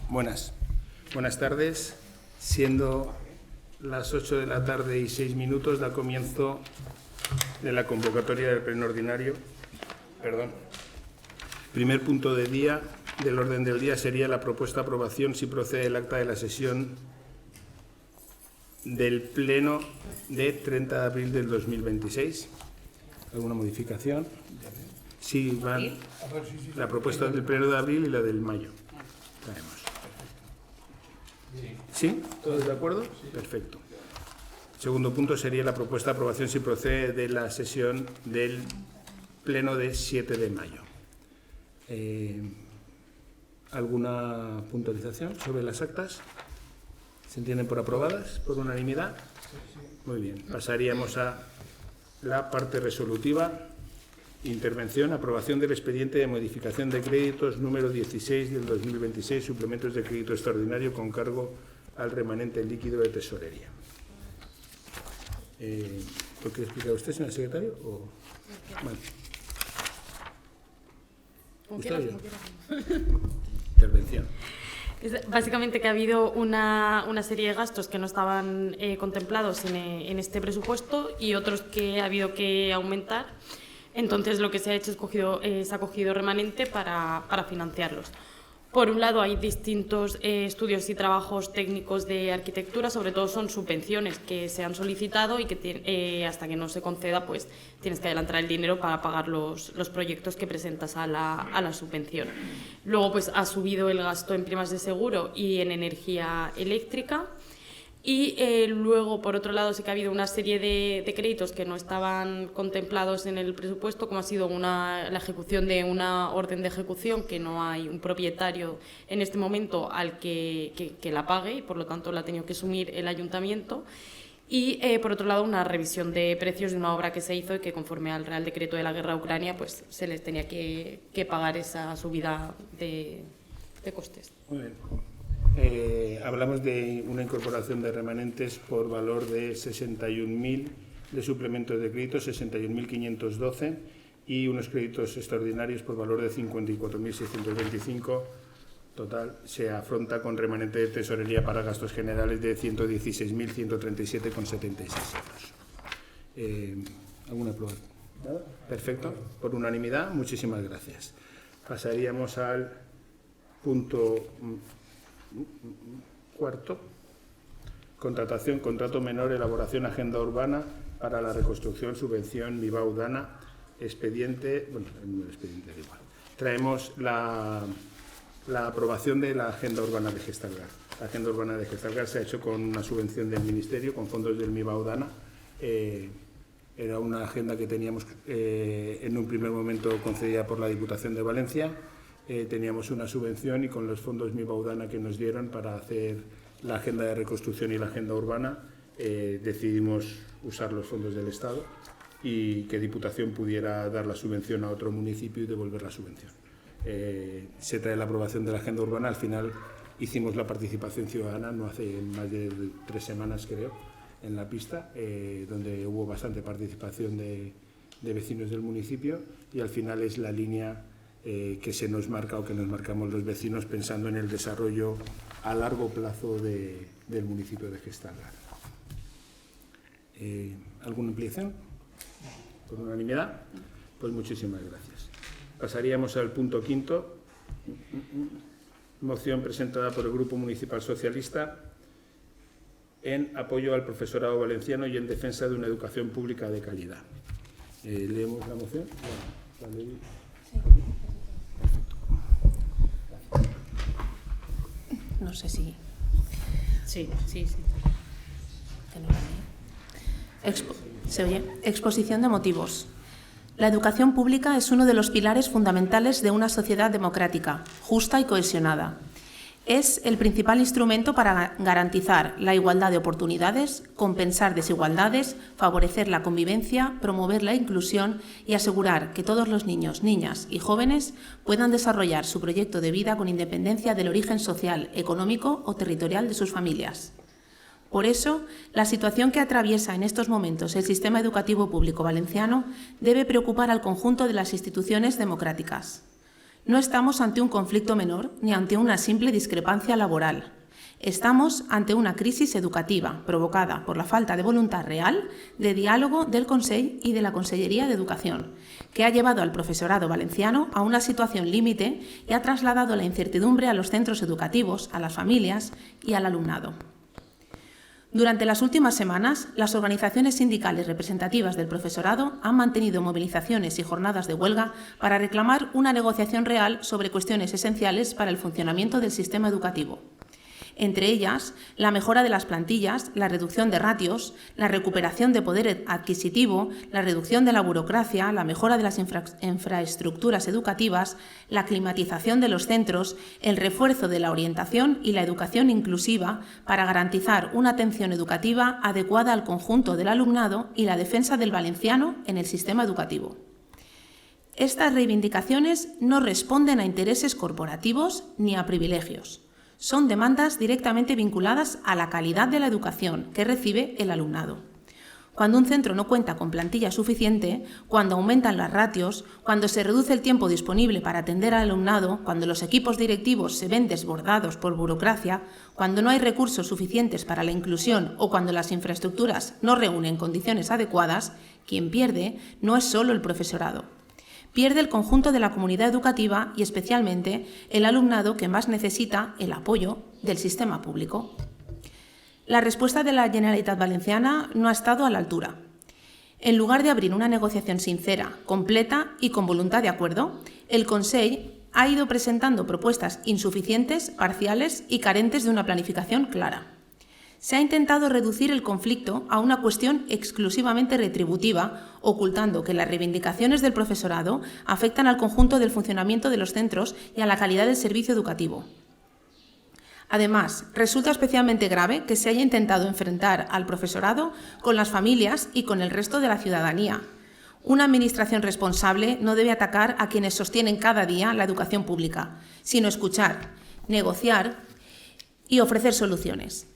Buenas tardes. Siendo las 8 de la tarde y 6 minutos, da comienzo de la convocatoria del pleno ordinario. Primer punto del orden del día sería la propuesta de aprobación, si procede, el acta de la sesión del pleno de 30 de abril del 2026. ¿Alguna modificación? Sí, van la propuesta del pleno de abril y la del mayo. Traemos. ¿Sí? ¿Todos de acuerdo? Perfecto. Segundo punto sería la propuesta de aprobación, si procede, de la sesión del pleno de 7 de mayo. ¿Alguna puntualización sobre las actas? ¿Se entienden por aprobadas, por unanimidad? Muy bien. Pasaríamos a la parte resolutiva. Intervención, aprobación del expediente de modificación de créditos número 16 del 2026, suplementos de crédito extraordinario con cargo al remanente líquido de tesorería. ¿Lo quiere explicar usted, señor secretario? ¿O? Vale. Intervención. Básicamente que ha habido una serie de gastos que no estaban contemplados en este presupuesto y otros que ha habido que aumentar. Entonces, lo que se ha hecho es se ha cogido remanente para financiarlos. Por un lado, hay distintos estudios y trabajos técnicos de arquitectura, sobre todo son subvenciones que se han solicitado y que hasta que no se conceda, pues tienes que adelantar el dinero para pagar los proyectos que presentas a la subvención. Luego, pues ha subido el gasto en primas de seguro y en energía eléctrica. Y luego, por otro lado, sí que ha habido una serie de créditos que no estaban contemplados en el presupuesto, como ha sido la ejecución de una orden de ejecución, que no hay un propietario en este momento al que la pague y, por lo tanto, la ha tenido que asumir el ayuntamiento. Y, por otro lado, una revisión de precios de una obra que se hizo y que, conforme al Real Decreto de la Guerra a Ucrania, pues se les tenía que pagar esa subida de costes. Muy bien. Hablamos de una incorporación de remanentes por valor de 61.000 de suplementos de créditos, 61.512, y unos créditos extraordinarios por valor de 54.625. Total, se afronta con remanente de tesorería para gastos generales de 116.137,76 euros. ¿Alguna prueba? ¿Nada? Perfecto. Por unanimidad, muchísimas gracias. Pasaríamos al punto cuarto. Contratación, contrato menor, elaboración, agenda urbana para la reconstrucción, subvención, Mibao Dana, expediente, bueno, el número de expediente es igual. Traemos la aprobación de la agenda urbana de Gestalgar. La agenda urbana de Gestalgar se ha hecho con una subvención del Ministerio, con fondos del Mibao Dana. Era una agenda que teníamos en un primer momento concedida por la Diputación de Valencia. Teníamos una subvención y con los fondos Mibao Dana que nos dieron para hacer la agenda de reconstrucción y la agenda urbana, decidimos usar los fondos del Estado y que Diputación pudiera dar la subvención a otro municipio y devolver la subvención. Se trae la aprobación de la agenda urbana. Al final hicimos la participación ciudadana, no hace más de 3 semanas creo, en la pista, donde hubo bastante participación de vecinos del municipio, y al final es la línea que se nos marca o que nos marcamos los vecinos pensando en el desarrollo a largo plazo del municipio de Gestalgar. ¿Alguna ampliación? ¿Por unanimidad? Pues muchísimas gracias. Pasaríamos al punto quinto. Moción presentada por el Grupo Municipal Socialista en apoyo al profesorado valenciano y en defensa de una educación pública de calidad. ¿Leemos la moción? Bueno, la leí. No sé si... Sí. ¿Se oye? Exposición de motivos. La educación pública es uno de los pilares fundamentales de una sociedad democrática, justa y cohesionada. Es el principal instrumento para garantizar la igualdad de oportunidades, compensar desigualdades, favorecer la convivencia, promover la inclusión y asegurar que todos los niños, niñas y jóvenes puedan desarrollar su proyecto de vida con independencia del origen social, económico o territorial de sus familias. Por eso, la situación que atraviesa en estos momentos el sistema educativo público valenciano debe preocupar al conjunto de las instituciones democráticas. No estamos ante un conflicto menor ni ante una simple discrepancia laboral. Estamos ante una crisis educativa provocada por la falta de voluntad real de diálogo del Consell y de la Consellería de Educación, que ha llevado al profesorado valenciano a una situación límite y ha trasladado la incertidumbre a los centros educativos, a las familias y al alumnado. Durante las últimas semanas, las organizaciones sindicales representativas del profesorado han mantenido movilizaciones y jornadas de huelga para reclamar una negociación real sobre cuestiones esenciales para el funcionamiento del sistema educativo. Entre ellas, la mejora de las plantillas, la reducción de ratios, la recuperación de poder adquisitivo, la reducción de la burocracia, la mejora de las infraestructuras educativas, la climatización de los centros, el refuerzo de la orientación y la educación inclusiva para garantizar una atención educativa adecuada al conjunto del alumnado y la defensa del valenciano en el sistema educativo. Estas reivindicaciones no responden a intereses corporativos ni a privilegios. Son demandas directamente vinculadas a la calidad de la educación que recibe el alumnado. Cuando un centro no cuenta con plantilla suficiente, cuando aumentan las ratios, cuando se reduce el tiempo disponible para atender al alumnado, cuando los equipos directivos se ven desbordados por burocracia, cuando no hay recursos suficientes para la inclusión o cuando las infraestructuras no reúnen condiciones adecuadas, quien pierde no es solo el profesorado. Pierde el conjunto de la comunidad educativa y especialmente el alumnado que más necesita el apoyo del sistema público. La respuesta de la Generalitat Valenciana no ha estado a la altura. En lugar de abrir una negociación sincera, completa y con voluntad de acuerdo, el Consell ha ido presentando propuestas insuficientes, parciales y carentes de una planificación clara. Se ha intentado reducir el conflicto a una cuestión exclusivamente retributiva, ocultando que las reivindicaciones del profesorado afectan al conjunto del funcionamiento de los centros y a la calidad del servicio educativo. Además, resulta especialmente grave que se haya intentado enfrentar al profesorado con las familias y con el resto de la ciudadanía. Una administración responsable no debe atacar a quienes sostienen cada día la educación pública, sino escuchar, negociar y ofrecer soluciones.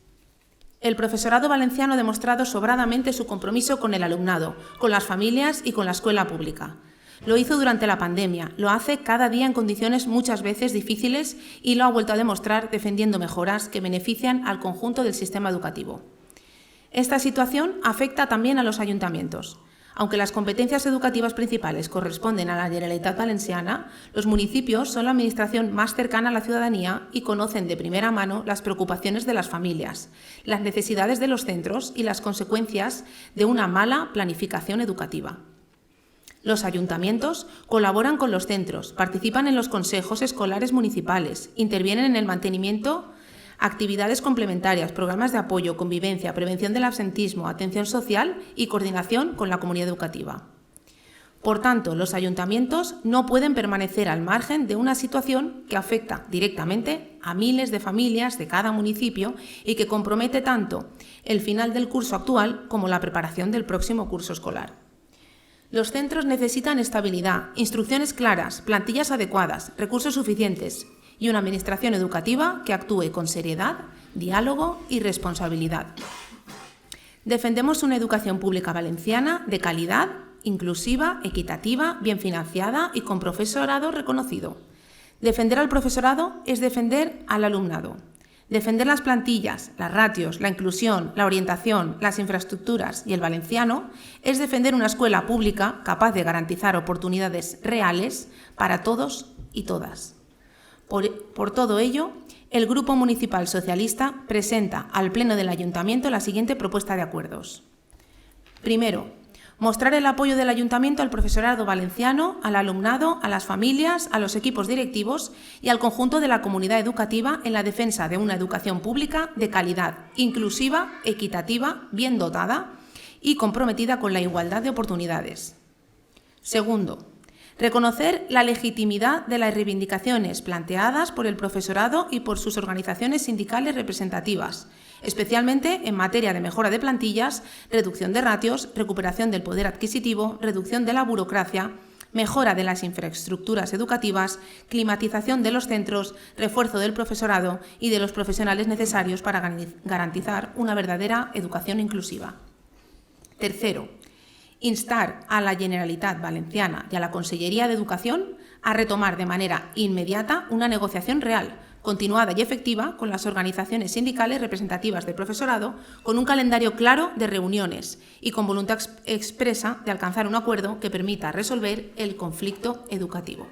El profesorado valenciano ha demostrado sobradamente su compromiso con el alumnado, con las familias y con la escuela pública. Lo hizo durante la pandemia, lo hace cada día en condiciones muchas veces difíciles y lo ha vuelto a demostrar defendiendo mejoras que benefician al conjunto del sistema educativo. Esta situación afecta también a los ayuntamientos. Aunque las competencias educativas principales corresponden a la Generalitat Valenciana, los municipios son la administración más cercana a la ciudadanía y conocen de primera mano las preocupaciones de las familias, las necesidades de los centros y las consecuencias de una mala planificación educativa. Los ayuntamientos colaboran con los centros, participan en los consejos escolares municipales, intervienen en el mantenimiento, actividades complementarias, programas de apoyo, convivencia, prevención del absentismo, atención social y coordinación con la comunidad educativa. Por tanto, los ayuntamientos no pueden permanecer al margen de una situación que afecta directamente a miles de familias de cada municipio y que compromete tanto el final del curso actual como la preparación del próximo curso escolar. Los centros necesitan estabilidad, instrucciones claras, plantillas adecuadas, recursos suficientes y una administración educativa que actúe con seriedad, diálogo y responsabilidad. Defendemos una educación pública valenciana de calidad, inclusiva, equitativa, bien financiada y con profesorado reconocido. Defender al profesorado es defender al alumnado. Defender las plantillas, las ratios, la inclusión, la orientación, las infraestructuras y el valenciano es defender una escuela pública capaz de garantizar oportunidades reales para todos y todas. Por todo ello, el Grupo Municipal Socialista presenta al Pleno del Ayuntamiento la siguiente propuesta de acuerdos. Primero, mostrar el apoyo del Ayuntamiento al profesorado valenciano, al alumnado, a las familias, a los equipos directivos y al conjunto de la comunidad educativa en la defensa de una educación pública de calidad, inclusiva, equitativa, bien dotada y comprometida con la igualdad de oportunidades. Segundo, reconocer la legitimidad de las reivindicaciones planteadas por el profesorado y por sus organizaciones sindicales representativas, especialmente en materia de mejora de plantillas, reducción de ratios, recuperación del poder adquisitivo, reducción de la burocracia, mejora de las infraestructuras educativas, climatización de los centros, refuerzo del profesorado y de los profesionales necesarios para garantizar una verdadera educación inclusiva. Tercero, instar a la Generalitat Valenciana y a la Consellería de Educación a retomar de manera inmediata una negociación real, continuada y efectiva con las organizaciones sindicales representativas del profesorado, con un calendario claro de reuniones y con voluntad expresa de alcanzar un acuerdo que permita resolver el conflicto educativo.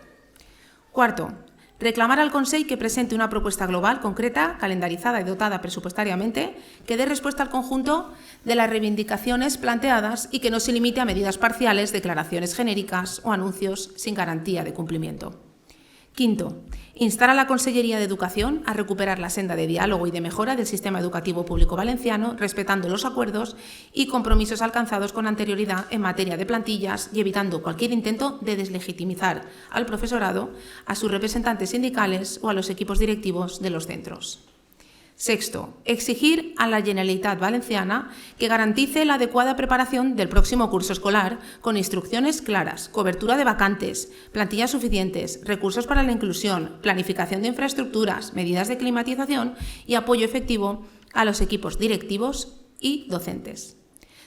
Cuarto, reclamar al Consell que presente una propuesta global, concreta, calendarizada y dotada presupuestariamente, que dé respuesta al conjunto de las reivindicaciones planteadas y que no se limite a medidas parciales, declaraciones genéricas o anuncios sin garantía de cumplimiento. Quinto, instar a la Consellería de Educación a recuperar la senda de diálogo y de mejora del sistema educativo público valenciano, respetando los acuerdos y compromisos alcanzados con anterioridad en materia de plantillas y evitando cualquier intento de deslegitimizar al profesorado, a sus representantes sindicales o a los equipos directivos de los centros. Sexto, exigir a la Generalitat Valenciana que garantice la adecuada preparación del próximo curso escolar con instrucciones claras, cobertura de vacantes, plantillas suficientes, recursos para la inclusión, planificación de infraestructuras, medidas de climatización y apoyo efectivo a los equipos directivos y docentes.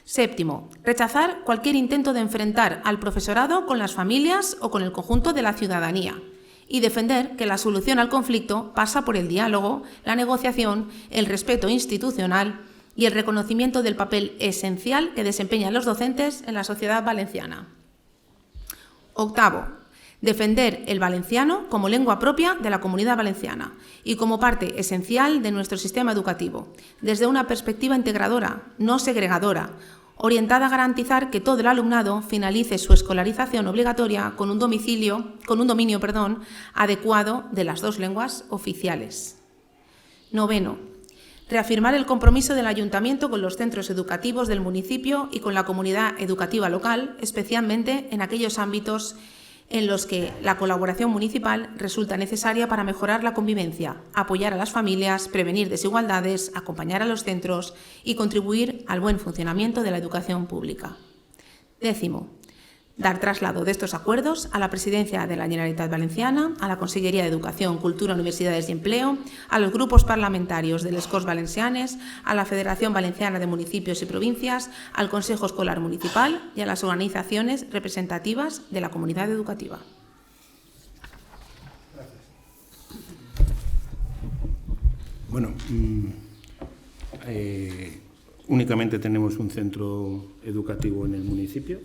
Séptimo, rechazar cualquier intento de enfrentar al profesorado con las familias o con el conjunto de la ciudadanía, y defender que la solución al conflicto pasa por el diálogo, la negociación, el respeto institucional y el reconocimiento del papel esencial que desempeñan los docentes en la sociedad valenciana. Octavo, defender el valenciano como lengua propia de la Comunidad Valenciana y como parte esencial de nuestro sistema educativo, desde una perspectiva integradora, no segregadora, orientada a garantizar que todo el alumnado finalice su escolarización obligatoria con un dominio adecuado de las dos lenguas oficiales. Noveno, reafirmar el compromiso del Ayuntamiento con los centros educativos del municipio y con la comunidad educativa local, especialmente en aquellos ámbitos en los que la colaboración municipal resulta necesaria para mejorar la convivencia, apoyar a las familias, prevenir desigualdades, acompañar a los centros y contribuir al buen funcionamiento de la educación pública. Décimo, dar traslado de estos acuerdos a la Presidencia de la Generalitat Valenciana, a la Consellería de Educación, Cultura, Universidades y Empleo, a los grupos parlamentarios de les Corts Valencianes, a la Federación Valenciana de Municipios y Provincias, al Consejo Escolar Municipal y a las organizaciones representativas de la comunidad educativa. Bueno, únicamente tenemos un centro educativo en el municipio,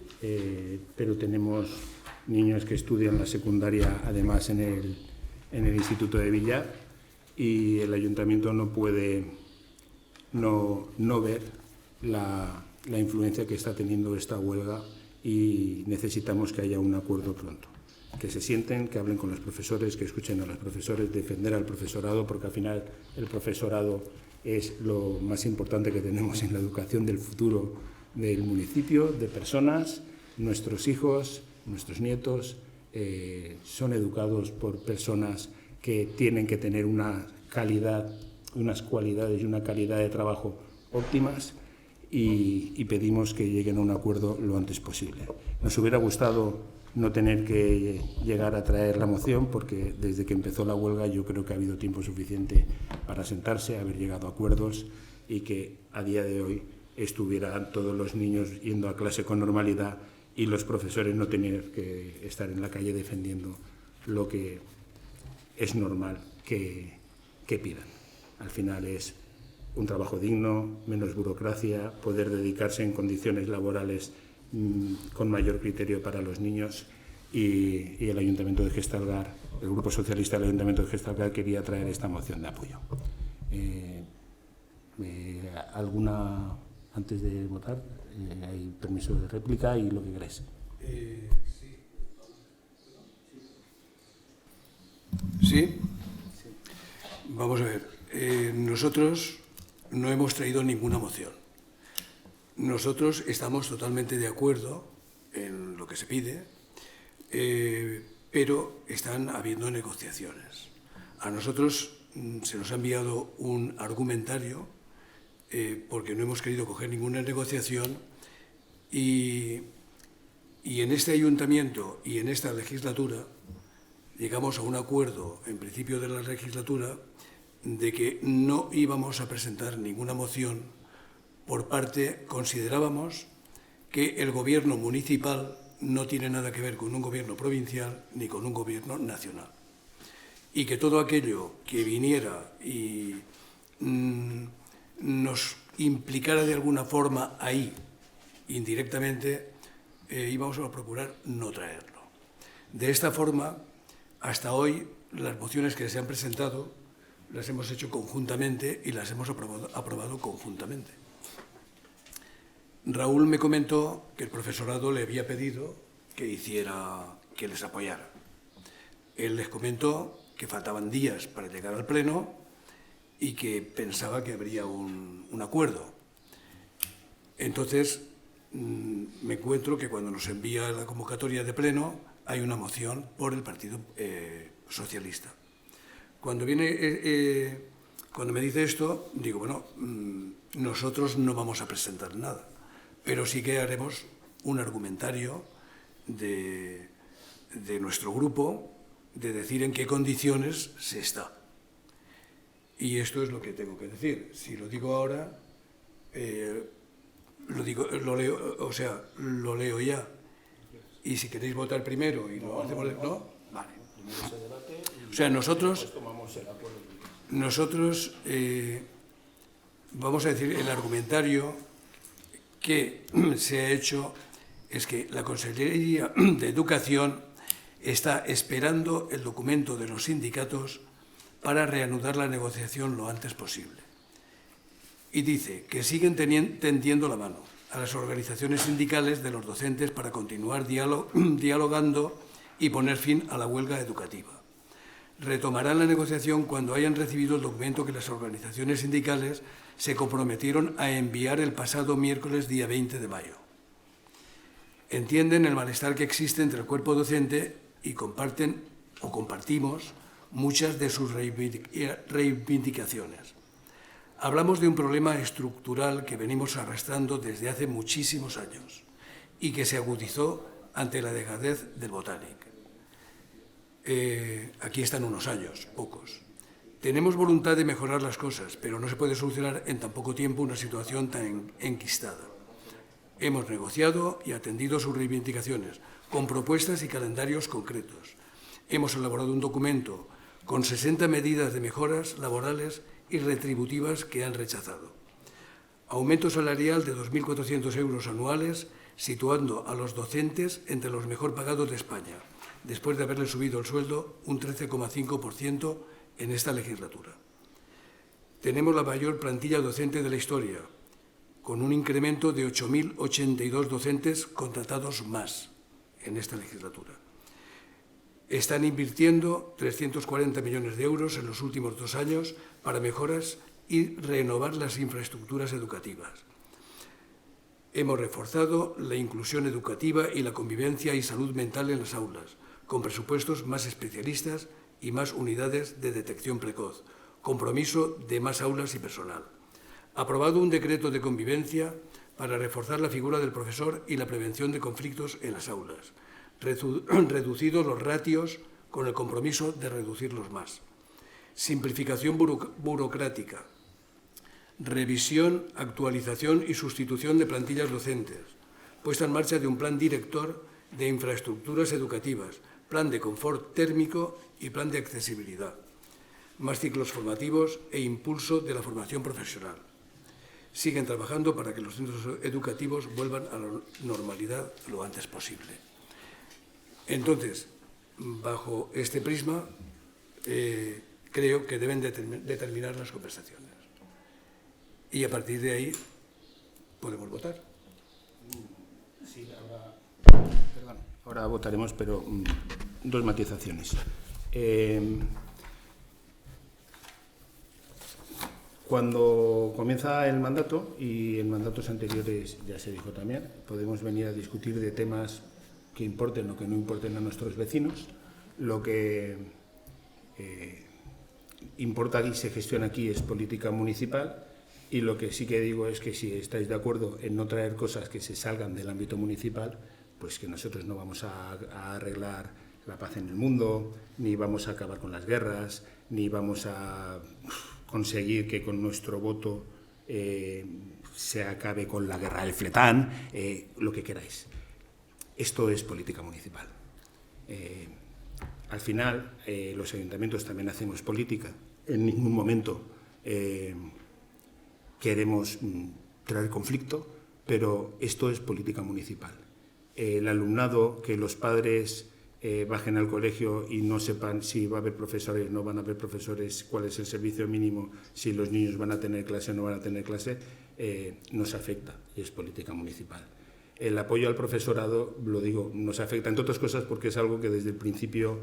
pero tenemos niños que estudian la secundaria además en el Instituto de Villar, y el ayuntamiento no puede no ver la influencia que está teniendo esta huelga, y necesitamos que haya un acuerdo pronto. Que se sienten, que hablen con los profesores, que escuchen a los profesores, defender al profesorado, porque al final el profesorado es lo más importante que tenemos en la educación del futuro del municipio, de personas. Nuestros hijos, nuestros nietos son educados por personas que tienen que tener una calidad, unas cualidades y una calidad de trabajo óptimas, y pedimos que lleguen a un acuerdo lo antes posible. Nos hubiera gustado no tener que llegar a traer la moción, porque desde que empezó la huelga yo creo que ha habido tiempo suficiente para sentarse, haber llegado a acuerdos, y que a día de hoy estuvieran todos los niños yendo a clase con normalidad y los profesores no tener que estar en la calle defendiendo lo que es normal que pidan. Al final es un trabajo digno, menos burocracia, poder dedicarse en condiciones laborales con mayor criterio para los niños, y el Ayuntamiento de Gestalgar, el Grupo Socialista del Ayuntamiento de Gestalgar quería traer esta moción de apoyo. ¿Alguna, antes de votar, hay permiso de réplica y lo que queráis? Sí. Vamos a ver. Nosotros no hemos traído ninguna moción. Nosotros estamos totalmente de acuerdo en lo que se pide, pero están habiendo negociaciones. A nosotros se nos ha enviado un argumentario porque no hemos querido coger ninguna negociación, y en este ayuntamiento y en esta legislatura llegamos a un acuerdo en principio de la legislatura de que no íbamos a presentar ninguna moción. Por parte, considerábamos que el Gobierno municipal no tiene nada que ver con un gobierno provincial ni con un gobierno nacional. Y que todo aquello que viniera y nos implicara de alguna forma ahí, indirectamente, íbamos a procurar no traerlo. De esta forma, hasta hoy, las mociones que se han presentado las hemos hecho conjuntamente y las hemos aprobado conjuntamente. Raúl me comentó que el profesorado le había pedido que les apoyara. Él les comentó que faltaban días para llegar al Pleno y que pensaba que habría un acuerdo. Entonces, me encuentro que cuando nos envía la convocatoria de Pleno hay una moción por el Partido Socialista. Cuando me dice esto, digo, bueno, nosotros no vamos a presentar nada, pero sí que haremos un argumentario de nuestro grupo, de decir en qué condiciones se está. Y esto es lo que tengo que decir. Si lo digo ahora, lo leo ya. Y si queréis votar primero y lo hacemos... ¿No? Vale. O sea, nosotros vamos a decir, el argumentario que se ha hecho es que la Consellería de Educación está esperando el documento de los sindicatos para reanudar la negociación lo antes posible. Y dice que siguen tendiendo la mano a las organizaciones sindicales de los docentes para continuar dialogando y poner fin a la huelga educativa. Retomarán la negociación cuando hayan recibido el documento que las organizaciones sindicales se comprometieron a enviar el pasado miércoles día 20 de mayo. Entienden el malestar que existe entre el cuerpo docente y compartimos muchas de sus reivindicaciones. Hablamos de un problema estructural que venimos arrastrando desde hace muchísimos años y que se agudizó ante la dejadez del Botánic. Aquí están unos años, pocos. Tenemos voluntad de mejorar las cosas, pero no se puede solucionar en tan poco tiempo una situación tan enquistada. Hemos negociado y atendido sus reivindicaciones con propuestas y calendarios concretos. Hemos elaborado un documento con 60 medidas de mejoras laborales y retributivas que han rechazado. Aumento salarial de 2.400 euros anuales, situando a los docentes entre los mejor pagados de España, después de haberle subido el sueldo un 13,5% en esta legislatura. Tenemos la mayor plantilla docente de la historia, con un incremento de 8.082 docentes contratados más en esta legislatura. Están invirtiendo 340 millones de euros en los últimos 2 años para mejoras y renovar las infraestructuras educativas. Hemos reforzado la inclusión educativa y la convivencia y salud mental en las aulas, con presupuestos más especialistas y más unidades de detección precoz, compromiso de más aulas y personal. Aprobado un decreto de convivencia para reforzar la figura del profesor y la prevención de conflictos en las aulas. Reducido los ratios con el compromiso de reducirlos más. Simplificación burocrática. Revisión, actualización y sustitución de plantillas docentes. Puesta en marcha de un plan director de infraestructuras educativas, plan de confort térmico y plan de accesibilidad. Más ciclos formativos e impulso de la formación profesional. Siguen trabajando para que los centros educativos vuelvan a la normalidad lo antes posible. Entonces, bajo este prisma, creo que deben determinar las conversaciones. Y a partir de ahí podemos votar. Sí, ahora votaremos, pero 2 matizaciones. Cuando comienza el mandato, y en mandatos anteriores ya se dijo también, podemos venir a discutir de temas que importen o que no importen a nuestros vecinos. Lo que importa y se gestiona aquí es política municipal, y lo que sí que digo es que si estáis de acuerdo en no traer cosas que se salgan del ámbito municipal, pues que nosotros no vamos a arreglar la paz en el mundo, ni vamos a acabar con las guerras, ni vamos a conseguir que con nuestro voto se acabe con la guerra del fletán, lo que queráis. Esto es política municipal. Al final, los ayuntamientos también hacemos política. En ningún momento queremos traer conflicto, pero esto es política municipal. El alumnado, que los padres bajen al colegio y no sepan si va a haber profesores, no van a haber profesores, cuál es el servicio mínimo, si los niños van a tener clase o no van a tener clase, nos afecta y es política municipal. El apoyo al profesorado, lo digo, nos afecta, entre otras cosas, porque es algo que desde el principio,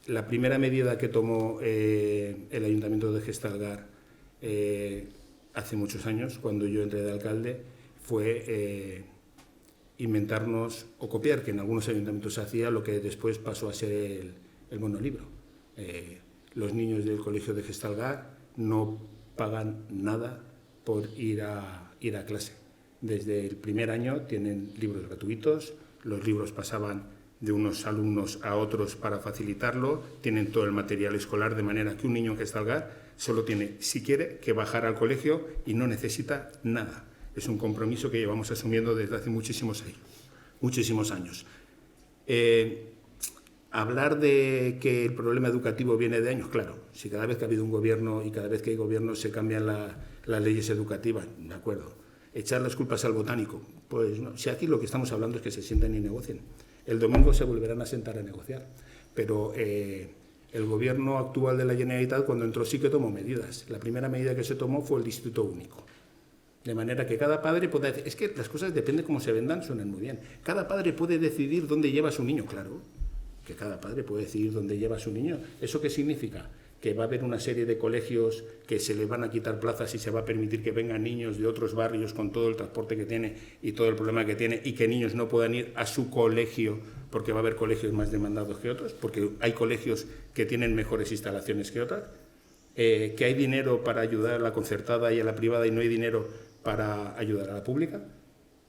la primera medida que tomó el Ayuntamiento de Gestalgar hace muchos años, cuando yo entré de alcalde, fue inventarnos o copiar, que en algunos ayuntamientos se hacía, lo que después pasó a ser el monolibro. Los niños del colegio de Gestalgar no pagan nada por ir a clase. Desde el primer año tienen libros gratuitos, los libros pasaban de unos alumnos a otros para facilitarlo, tienen todo el material escolar, de manera que un niño en Gestalgar solo tiene, si quiere, que bajar al colegio y no necesita nada. Es un compromiso que llevamos asumiendo desde hace muchísimos años. Hablar de que el problema educativo viene de años, claro, si cada vez que ha habido un gobierno y cada vez que hay gobierno se cambian las leyes educativas, de acuerdo. Echar las culpas al botánico, pues no. Si aquí lo que estamos hablando es que se sienten y negocien. El domingo se volverán a sentar a negociar, pero el gobierno actual de la Generalitat, cuando entró, sí que tomó medidas. La primera medida que se tomó fue el distrito único. De manera que cada padre pueda decir, es que las cosas depende cómo se vendan, suenan muy bien. Cada padre puede decidir dónde lleva a su niño, claro, que cada padre puede decidir dónde lleva a su niño. ¿Eso qué significa? Que va a haber una serie de colegios que se les van a quitar plazas y se va a permitir que vengan niños de otros barrios con todo el transporte que tiene y todo el problema que tiene, y que niños no puedan ir a su colegio porque va a haber colegios más demandados que otros, porque hay colegios que tienen mejores instalaciones que otras, que hay dinero para ayudar a la concertada y a la privada y no hay dinero para ayudar a la pública,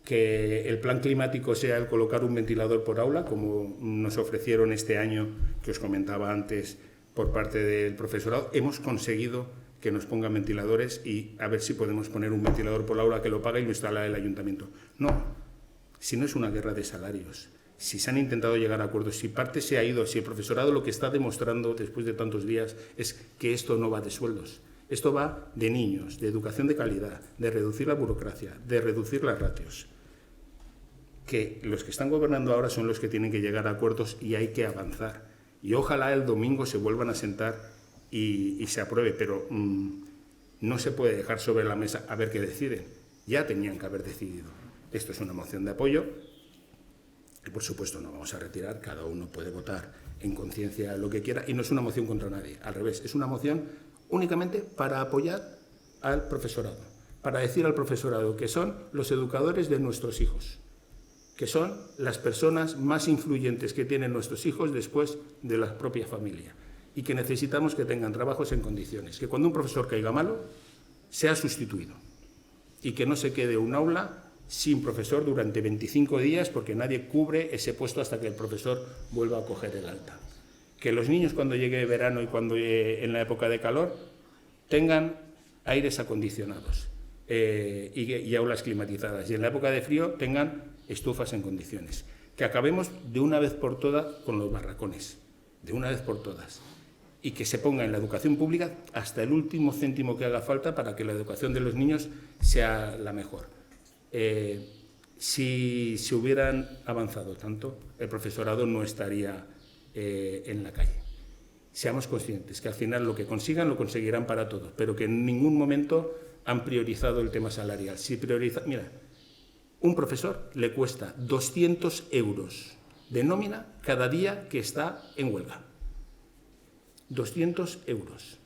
que el plan climático sea el colocar un ventilador por aula, como nos ofrecieron este año, que os comentaba antes, por parte del profesorado. Hemos conseguido que nos pongan ventiladores y a ver si podemos poner un ventilador por aula que lo paga y lo instala el ayuntamiento. No, si no es una guerra de salarios, si se han intentado llegar a acuerdos, si parte se ha ido, si el profesorado lo que está demostrando después de tantos días es que esto no va de sueldos, esto va de niños, de educación de calidad, de reducir la burocracia, de reducir las ratios. Que los que están gobernando ahora son los que tienen que llegar a acuerdos y hay que avanzar. Y ojalá el domingo se vuelvan a sentar y se apruebe, pero no se puede dejar sobre la mesa a ver qué deciden. Ya tenían que haber decidido. Esto es una moción de apoyo, que por supuesto no vamos a retirar, cada uno puede votar en conciencia lo que quiera, y no es una moción contra nadie, al revés, es una moción únicamente para apoyar al profesorado, para decir al profesorado que son los educadores de nuestros hijos, que son las personas más influyentes que tienen nuestros hijos después de la propia familia, y que necesitamos que tengan trabajos en condiciones, que cuando un profesor caiga malo, sea sustituido, y que no se quede un aula sin profesor durante 25 días porque nadie cubre ese puesto hasta que el profesor vuelva a coger el alta. Que los niños cuando llegue verano y cuando en la época de calor tengan aires acondicionados y aulas climatizadas, y en la época de frío tengan estufas en condiciones. Que acabemos de una vez por todas con los barracones, de una vez por todas, y que se ponga en la educación pública hasta el último céntimo que haga falta para que la educación de los niños sea la mejor. Si se hubieran avanzado tanto, el profesorado no estaría en la calle. Seamos conscientes que al final lo que consigan lo conseguirán para todos, pero que en ningún momento han priorizado el tema salarial. Si mira, un profesor le cuesta 200 euros de nómina cada día que está en huelga. 200 euros.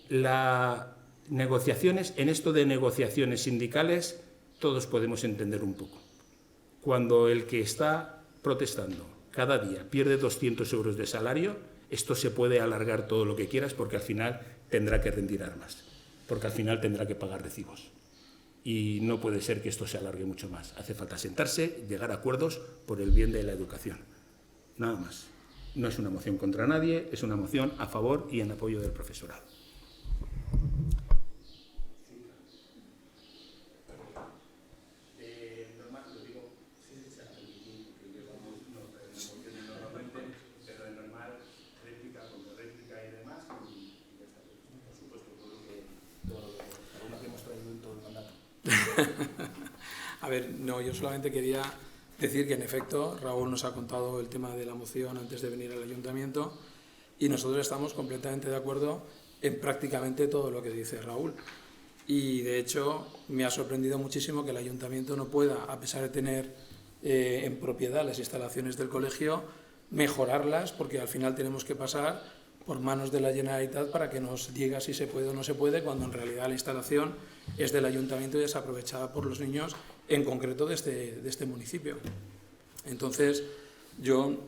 Las negociaciones, en esto de negociaciones sindicales, todos podemos entender un poco. Cuando el que está protestando cada día pierde 200 euros de salario, esto se puede alargar todo lo que quieras porque al final tendrá que rendir armas, porque al final tendrá que pagar recibos. Y no puede ser que esto se alargue mucho más. Hace falta sentarse, llegar a acuerdos por el bien de la educación. Nada más. No es una moción contra nadie, es una moción a favor y en apoyo del profesorado. A ver, no, yo solamente quería decir que en efecto Raúl nos ha contado el tema de la moción antes de venir al ayuntamiento y nosotros estamos completamente de acuerdo en prácticamente todo lo que dice Raúl. Y de hecho me ha sorprendido muchísimo que el ayuntamiento no pueda, a pesar de tener en propiedad las instalaciones del colegio, mejorarlas, porque al final tenemos que pasar por manos de la Generalitat para que nos diga si se puede o no se puede, cuando en realidad la instalación es del ayuntamiento y es aprovechada por los niños, en concreto de este municipio. Entonces,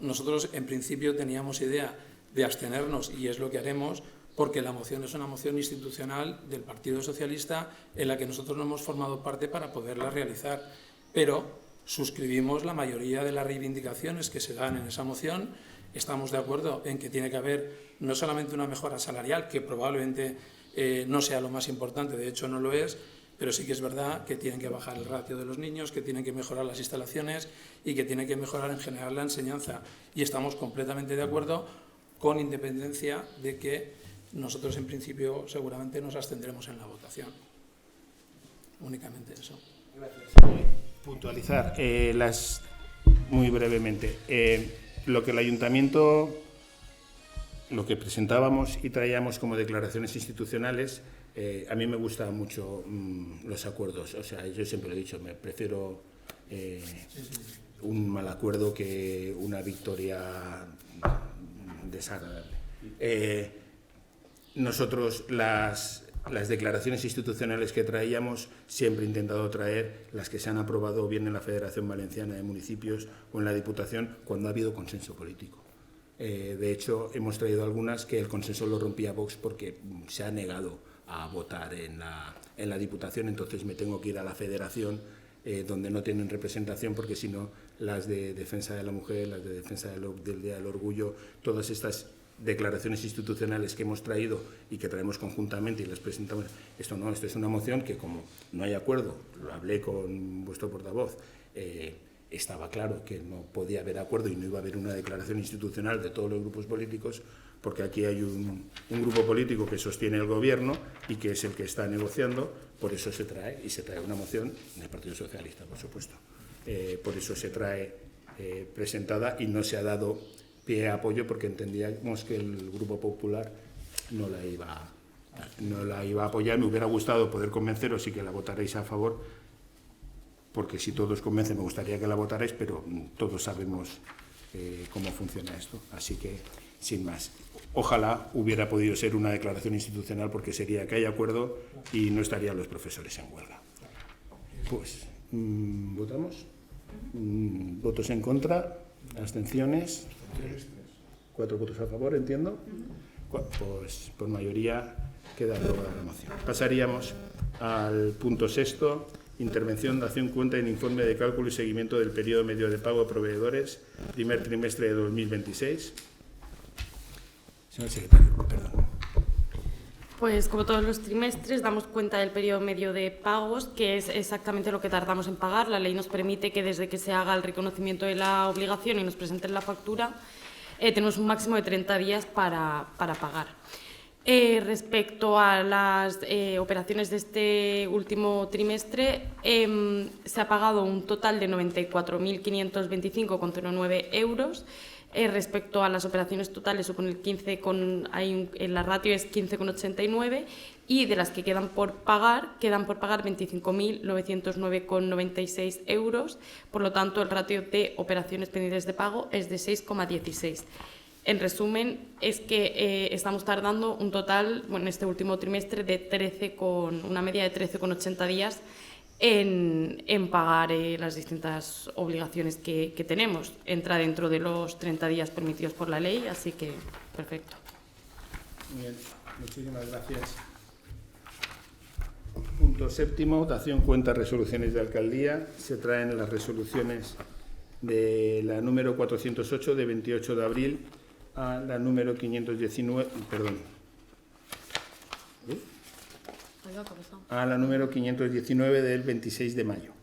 nosotros en principio teníamos idea de abstenernos, y es lo que haremos, porque la moción es una moción institucional del Partido Socialista en la que nosotros no hemos formado parte para poderla realizar, pero suscribimos la mayoría de las reivindicaciones que se dan en esa moción. Estamos de acuerdo en que tiene que haber no solamente una mejora salarial, que probablemente no sea lo más importante, de hecho no lo es, pero sí que es verdad que tienen que bajar el ratio de los niños, que tienen que mejorar las instalaciones y que tienen que mejorar en general la enseñanza. Y estamos completamente de acuerdo, con independencia de que nosotros en principio seguramente nos abstendremos en la votación. Únicamente eso. Gracias. Puntualizar muy brevemente. Lo que el ayuntamiento, lo que presentábamos y traíamos como declaraciones institucionales, a mí me gustan mucho los acuerdos. O sea, yo siempre lo he dicho, me prefiero un mal acuerdo que una victoria desagradable. Nosotros las declaraciones institucionales que traíamos siempre he intentado traer las que se han aprobado bien en la Federación Valenciana de Municipios o en la Diputación cuando ha habido consenso político. De hecho, hemos traído algunas que el consenso lo rompía Vox porque se ha negado a votar en la Diputación, entonces me tengo que ir a la Federación donde no tienen representación, porque si no, las de defensa de la mujer, las de defensa del Día del Orgullo, todas estas declaraciones institucionales que hemos traído y que traemos conjuntamente y las presentamos, esto es una moción que, como no hay acuerdo, lo hablé con vuestro portavoz, estaba claro que no podía haber acuerdo y no iba a haber una declaración institucional de todos los grupos políticos, porque aquí hay un grupo político que sostiene el gobierno y que es el que está negociando. Por eso se trae una moción del Partido Socialista, por supuesto. Por eso se trae presentada y no se ha dado pie a apoyo, porque entendíamos que el Grupo Popular no la iba a apoyar. Me hubiera gustado poder convenceros y que la votaréis a favor, porque si todos convencen me gustaría que la votarais, pero todos sabemos cómo funciona esto. Así que, sin más, ojalá hubiera podido ser una declaración institucional, porque sería que hay acuerdo y no estarían los profesores en huelga. Pues, ¿votamos? ¿Votos en contra? ¿Abstenciones? 4 votos a favor, entiendo. Pues por mayoría queda aprobada la moción. Pasaríamos al punto 6, intervención, dación cuenta en informe de cálculo y seguimiento del periodo medio de pago a proveedores, primer trimestre de 2026. Señor secretario, perdón. Pues como todos los trimestres damos cuenta del periodo medio de pagos, que es exactamente lo que tardamos en pagar. La ley nos permite que desde que se haga el reconocimiento de la obligación y nos presenten la factura, tenemos un máximo de 30 días para pagar. Respecto a las operaciones de este último trimestre, se ha pagado un total de 94.525,09 euros. Respecto a las operaciones totales, supone el 15, la ratio es 15,89, y de las que quedan por pagar 25.909,96 euros. Por lo tanto, el ratio de operaciones pendientes de pago es de 6,16. En resumen, es que estamos tardando un total, en este último trimestre, de una media de 13,80 días en pagar las distintas obligaciones que tenemos. Entra dentro de los 30 días permitidos por la ley, así que perfecto. Bien, muchísimas gracias. Punto 7, dación cuenta resoluciones de alcaldía. Se traen las resoluciones de la número 408 de 28 de abril a la número 519, a la número 519 del 26 de mayo.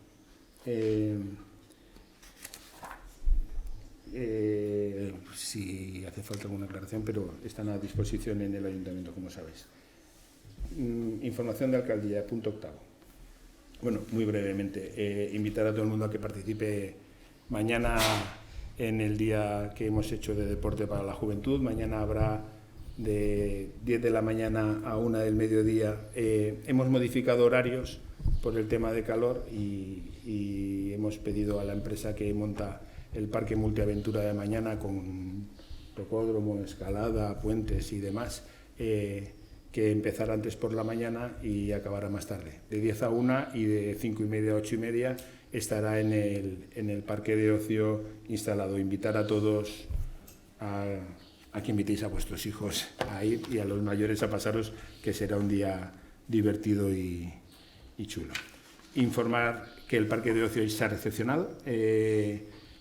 Si hace falta alguna aclaración, pero están a disposición en el ayuntamiento, como sabéis. Información de alcaldía, punto 8. Bueno, muy brevemente, invitar a todo el mundo a que participe mañana en el día que hemos hecho de deporte para la juventud. Mañana habrá de 10 de la mañana a 1 del mediodía. Hemos modificado horarios por el tema de calor y hemos pedido a la empresa que monta el parque multiaventura de mañana con tocódromo, escalada, puentes y demás, que empezará antes por la mañana y acabará más tarde. De 10 a 1 y de 5:30 a 8:30 estará en el parque de ocio instalado. Invitar a todos a que invitéis a vuestros hijos a ir y a los mayores a pasaros, que será un día divertido y chulo. Informar que el parque de ocio se ha recepcionado.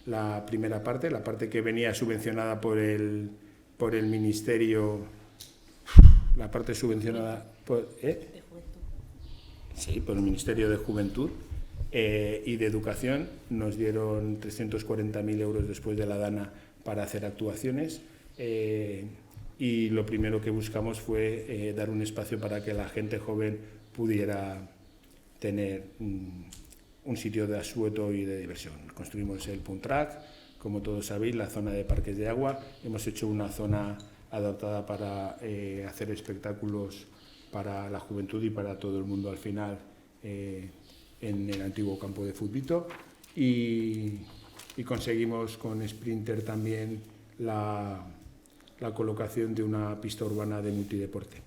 La primera parte, la parte que venía subvencionada por el Ministerio, la parte subvencionada por el Ministerio de Juventud y de Educación, nos dieron 340.000 euros después de la DANA para hacer actuaciones. Y lo primero que buscamos fue dar un espacio para que la gente joven pudiera tener un sitio de asueto y de diversión. Construimos el Punt Track, como todos sabéis, la zona de parques de agua. Hemos hecho una zona adaptada para hacer espectáculos para la juventud y para todo el mundo al final en el antiguo campo de Futbito. Y conseguimos con Sprinter también la colocación de una pista urbana de multideporte.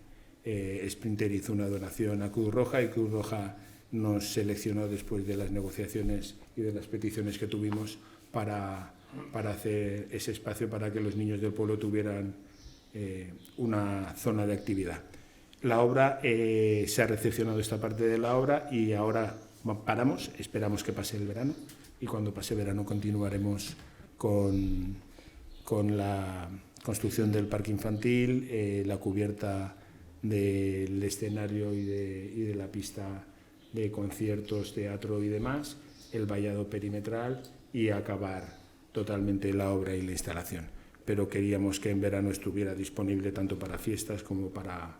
Sprinter hizo una donación a Cruz Roja y Cruz Roja nos seleccionó después de las negociaciones y de las peticiones que tuvimos para hacer ese espacio para que los niños del pueblo tuvieran una zona de actividad. La obra, se ha recepcionado esta parte de la obra y ahora paramos, esperamos que pase el verano y cuando pase el verano continuaremos con la construcción del parque infantil, la cubierta del escenario y de la pista de conciertos, teatro y demás, el vallado perimetral y acabar totalmente la obra y la instalación. Pero queríamos que en verano estuviera disponible tanto para fiestas como para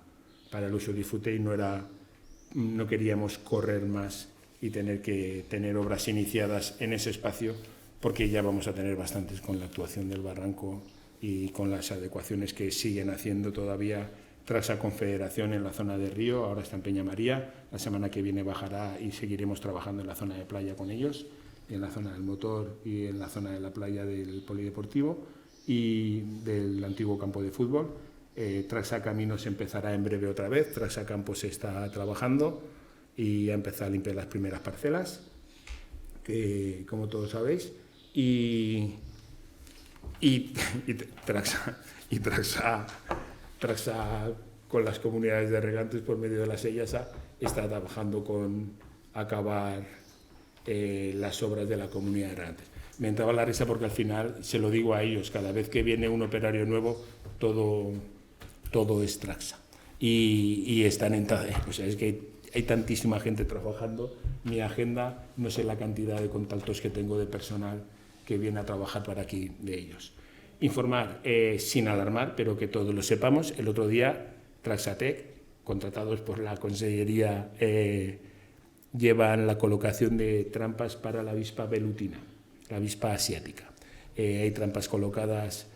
el uso y disfrute y no queríamos correr más y tener que tener obras iniciadas en ese espacio porque ya vamos a tener bastantes con la actuación del barranco y con las adecuaciones que siguen haciendo todavía tras la Confederación en la zona de Río, ahora está en Peña María, la semana que viene bajará y seguiremos trabajando en la zona de playa con ellos, en la zona del motor y en la zona de la playa del polideportivo y del antiguo campo de fútbol. Traxa Caminos empezará en breve otra vez, Traxa Campos está trabajando y ha empezado a limpiar las primeras parcelas, que, como todos sabéis, y Traxa con las comunidades de regantes por medio de la SEIASA está trabajando con acabar las obras de la comunidad de regantes. Me entraba la risa porque al final se lo digo a ellos, cada vez que viene un operario nuevo todo es Traxa y están en o sea, es que hay tantísima gente trabajando, mi agenda no sé la cantidad de contactos que tengo de personal que viene a trabajar para aquí de ellos. Informar, sin alarmar, pero que todos lo sepamos, el otro día Traxatec, contratados por la Consellería, llevan la colocación de trampas para la avispa velutina, la avispa asiática. Hay trampas colocadas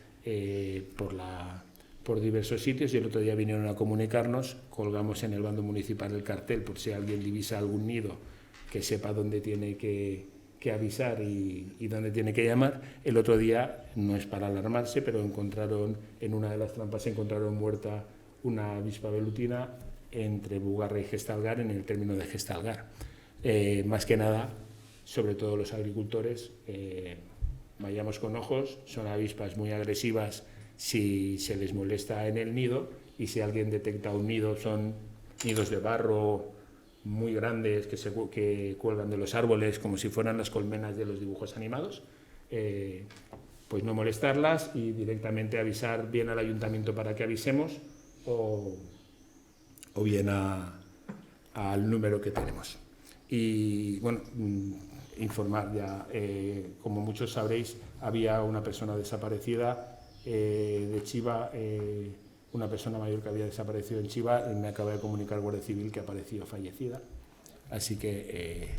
por diversos sitios y el otro día vinieron a comunicarnos, colgamos en el bando municipal el cartel por si alguien divisa algún nido que sepa dónde tiene que avisar y dónde tiene que llamar. El otro día, no es para alarmarse, pero en una de las trampas encontraron muerta una avispa velutina entre Bugarra y Gestalgar, en el término de Gestalgar. Más que nada, sobre todo los agricultores, vayamos con ojos, son avispas muy agresivas si se les molesta en el nido y si alguien detecta un nido, son nidos de barro muy grandes que cuelgan de los árboles como si fueran las colmenas de los dibujos animados, pues no molestarlas y directamente avisar bien al ayuntamiento para que avisemos o bien al número que tenemos. Y bueno, informar ya, como muchos sabréis, había una persona desaparecida de Chiva, una persona mayor que había desaparecido en Chiva, me acaba de comunicar Guardia Civil que apareció fallecida. Así que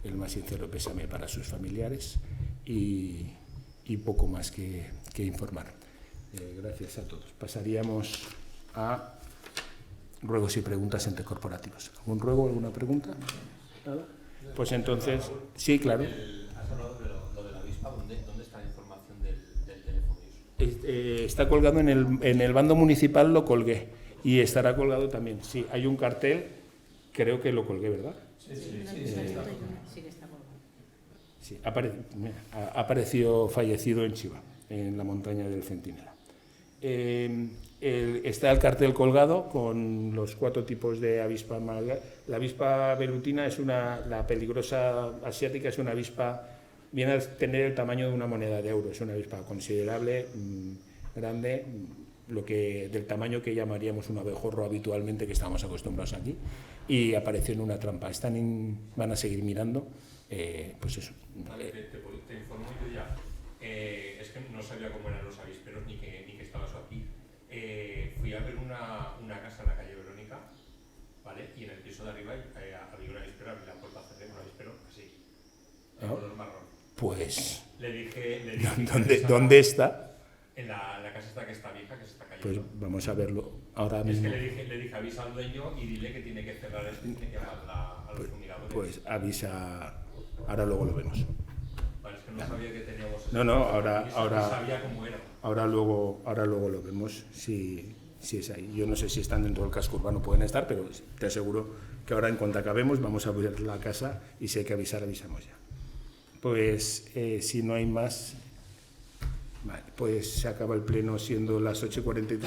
el más sincero pésame para sus familiares y poco más que informar. Gracias a todos. Pasaríamos a ruegos y preguntas entes corporativos. ¿Algún ruego, alguna pregunta? ¿Nada? Pues entonces, sí, claro. Has hablado de lo de la avispa. ¿Dónde está la información del teléfono? Está colgado en el bando municipal, lo colgué. Y estará colgado también. Sí, hay un cartel, creo que lo colgué, ¿verdad? Sí, que está colgado. Sí, apareció fallecido en Chiva, en la montaña del Centinela. Está el cartel colgado con los 4 tipos de avispa. La avispa velutina es la peligrosa asiática, es una avispa, viene a tener el tamaño de una moneda de euro, es una avispa considerable, grande, del tamaño que llamaríamos un abejorro habitualmente, que estamos acostumbrados aquí, y apareció en una trampa. Van a seguir mirando, pues eso. Vale, te informo yo ya. Es que no sabía cómo eran los avisperos ni que estaba eso aquí. Fui a ver una casa en la calle Verónica, ¿vale? Y en el piso de arriba había una avispero, abrí la puerta, cerré un avispero así, de color marrón. Pues, le dije ¿dónde está? En la casa esta que está vieja, que se está cayendo. Pues vamos a verlo ahora mismo. Es que le dije avisa al dueño y dile que tiene que cerrar esto y tiene que llamar a los fumigadores. Pues avisa, ahora luego lo vemos. Vale, es que no sabía que teníamos... No, ahora sabía cómo era. Ahora luego lo vemos si es ahí. Yo no sé si están dentro del casco urbano, pueden estar, pero te aseguro que ahora en cuanto acabemos vamos a ver la casa y si hay que avisar, avisamos ya. Pues si no hay más, vale, pues se acaba el pleno siendo las 8:43.